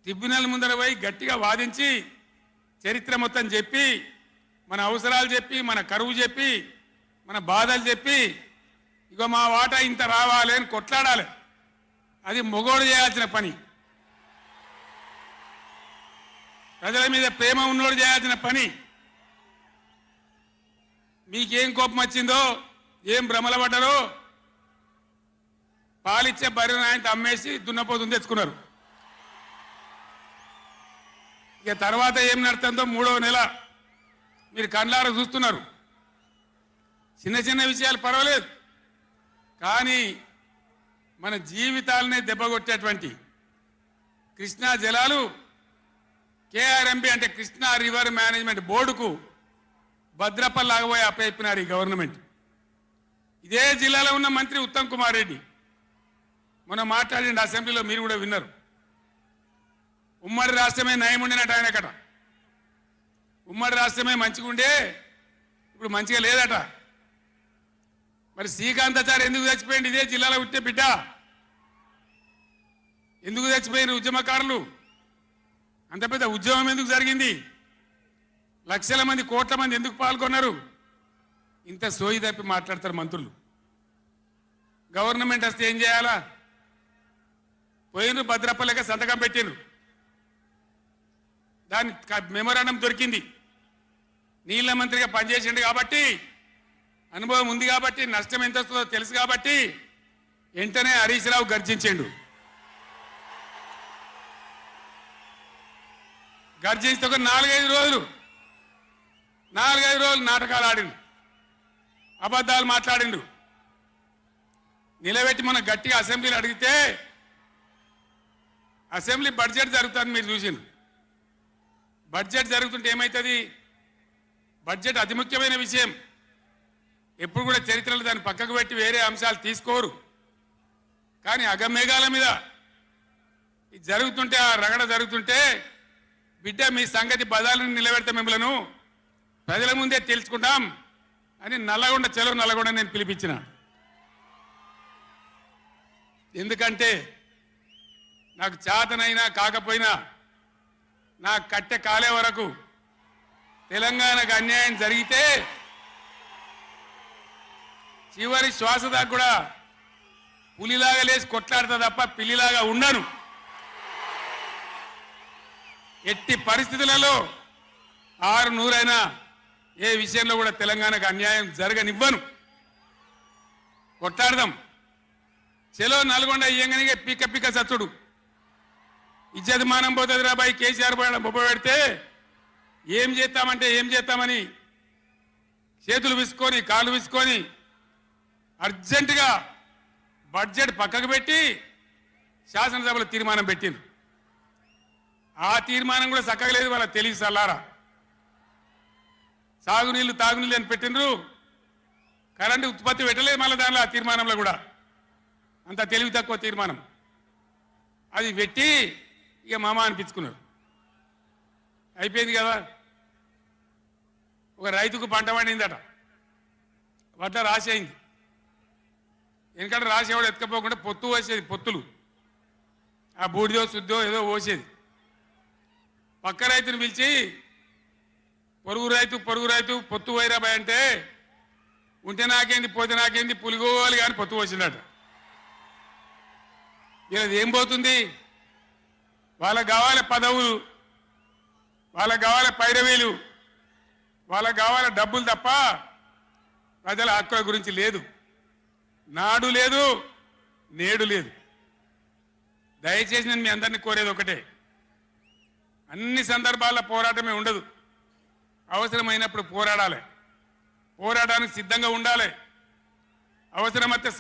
Tribunal ముందర పోయి గట్టిగా వాదించి చరిత్ర మొత్తం చెప్పి మన అవసరాలు చెప్పి మన కరువు చెప్పి మన బాధలు చెప్పి ఇగో మా వాటా ఇంత రావాలి అని కొట్లాడాలి. అది మొగోడు చేయాల్సిన పని, ప్రజల మీద ప్రేమ ఉన్నోడు చేయాల్సిన పని. మీకేం కోపం వచ్చిందో, ఏం భ్రమల పడ్డారో, పాలిచ్చే బర్రెను ఆయన అమ్మేసి దున్నపోతుంది తెచ్చుకున్నారు. ఇక తర్వాత ఏం నడుతుందో 3వ నెల మీరు కళ్ళారా చూస్తున్నారు. చిన్న చిన్న విషయాలు పర్వాలేదు, కానీ మన జీవితాలనే దెబ్బకొట్టేటువంటి కృష్ణా జలాలు కేఆర్ఎంబి అంటే కృష్ణా రివర్ మేనేజ్మెంట్ బోర్డుకు భద్రపల్లాగబోయి అప్పయిపోయినారు ఈ గవర్నమెంట్. ఇదే జిల్లాలో ఉన్న మంత్రి ఉత్తమ్ కుమార్ రెడ్డి మొన్న మాట్లాడిండు అసెంబ్లీలో, మీరు కూడా విన్నారు. ఉమ్మడి రాష్ట్రమే నయం ఉండినట్టు ఆయనకట. ఉమ్మడి రాష్ట్రమే మంచిగా ఉండే ఇప్పుడు మంచిగా లేదట. మరి శ్రీకాంతాచారి ఎందుకు చచ్చిపోయింది? ఇదే జిల్లాలో పుట్టే బిడ్డ. ఎందుకు చచ్చిపోయిన ఉద్యమకారులు? అంత పెద్ద ఉద్యమం ఎందుకు జరిగింది? లక్షల మంది కోట్ల మంది ఎందుకు పాల్గొన్నారు? ఇంత సోయి తప్పి మాట్లాడతారు మంత్రులు. గవర్నమెంట్ వస్తే ఏం చేయాలా? పోయిన భద్రపల్లెక సంతకం పెట్టిను, దాని మెమోరాండం దొరికింది. నీళ్ల మంత్రిగా పనిచేసిండు కాబట్టి, అనుభవం ఉంది కాబట్టి, నష్టం ఎంత వస్తుందో తెలుసు కాబట్టి వెంటనే హరీష్ రావు గర్జించిండు. గర్జిస్తే ఒక 4-5 రోజులు నాటకాలు ఆడిండు, అబద్ధాలు మాట్లాడిండు. నిలబెట్టి మన గట్టిగా అసెంబ్లీలో అడిగితే, అసెంబ్లీ బడ్జెట్ జరుగుతుంది మీరు చూసిండు. బడ్జెట్ జరుగుతుంటే ఏమవుతుంది? బడ్జెట్ అతి ముఖ్యమైన విషయం. ఎప్పుడు కూడా చరిత్రలో దాన్ని పక్కకు పెట్టి వేరే అంశాలు తీసుకోరు. కానీ అగమేఘాల మీద ఇది జరుగుతుంటే, ఆ రగడ జరుగుతుంటే, బిడ్డ మీ సంగతి బదాలను నిలబెడతా, మిమ్మలను ప్రజల ముందే తెలుసుకుంటాం అని నల్లగొండ చెలవు నల్లగొండ నేను పిలిపించిన. ఎందుకంటే నాకు చేతనైనా కాకపోయినా నా కట్టె కాలే వరకు తెలంగాణకు అన్యాయం జరిగితే చివరి శ్వాస దాకా కూడా పులిలాగా లేచి కొట్లాడతా తప్ప పిల్లిలాగా ఉండను. ఎట్టి పరిస్థితులలో 600 ఏ విషయంలో కూడా తెలంగాణకు అన్యాయం జరగనివ్వను. కొట్లాడదాం. చెలో నల్గొండ ఇయ్యంగానే పిక్క పిక్క సచ్చుడు ఇజ్జత్ మానం పోతుంది రాబాయి. కేసీఆర్ బొబ్బ పెడితే ఏం చేస్తామంటే ఏం చేస్తామని చేతులు విసుకొని కాళ్ళు విసుకొని అర్జెంటుగా బడ్జెట్ పక్కకు పెట్టి శాసనసభలో తీర్మానం పెట్టింది. ఆ తీర్మానం కూడా చక్కగా లేదు. వాళ్ళ తెలివి సల్లారా. సాగునీళ్ళు తాగునీళ్ళు అని పెట్టినరు, కరెంటు ఉత్పత్తి పెట్టలేదు మళ్ళీ దానిలో. ఆ తీర్మానంలో కూడా అంత తెలివి తక్కువ తీర్మానం. అది పెట్టి ఇక మామ అనిపించుకున్నారు. అయిపోయింది కదా. ఒక రైతుకు పంట పండిందట, వడ్ల రాసి అయింది. ఎందుకంటే రాసి ఎవడు ఎత్తుకపోకుండా పొత్తు పోసేది, పొత్తులు ఆ బూడిదో శుద్ధో ఏదో పోసేది. పక్క రైతుని పిలిచి పొరుగు రైతు పొత్తు వైరాబాయ్ అంటే, ఉంటే నాకేంది పోతే నాకేంది పులిగోవాలి కానీ పొత్తు పోసిందట. ఇలా ఏం పోతుంది? వాళ్ళకు కావాలి పదవులు, వాళ్ళకు కావాలి పైరవీలు, వాళ్ళకు కావాలి డబ్బులు తప్ప ప్రజల హక్కుల గురించి లేదు. నాడు లేదు, నేడు లేదు. దయచేసి నేను మీ అందరినీ కోరేది ఒకటే, అన్ని సందర్భాల్లో పోరాటమే ఉండదు. అవసరమైనప్పుడు పోరాడాలి, పోరాటానికి సిద్ధంగా ఉండాలి. అవసరమైతే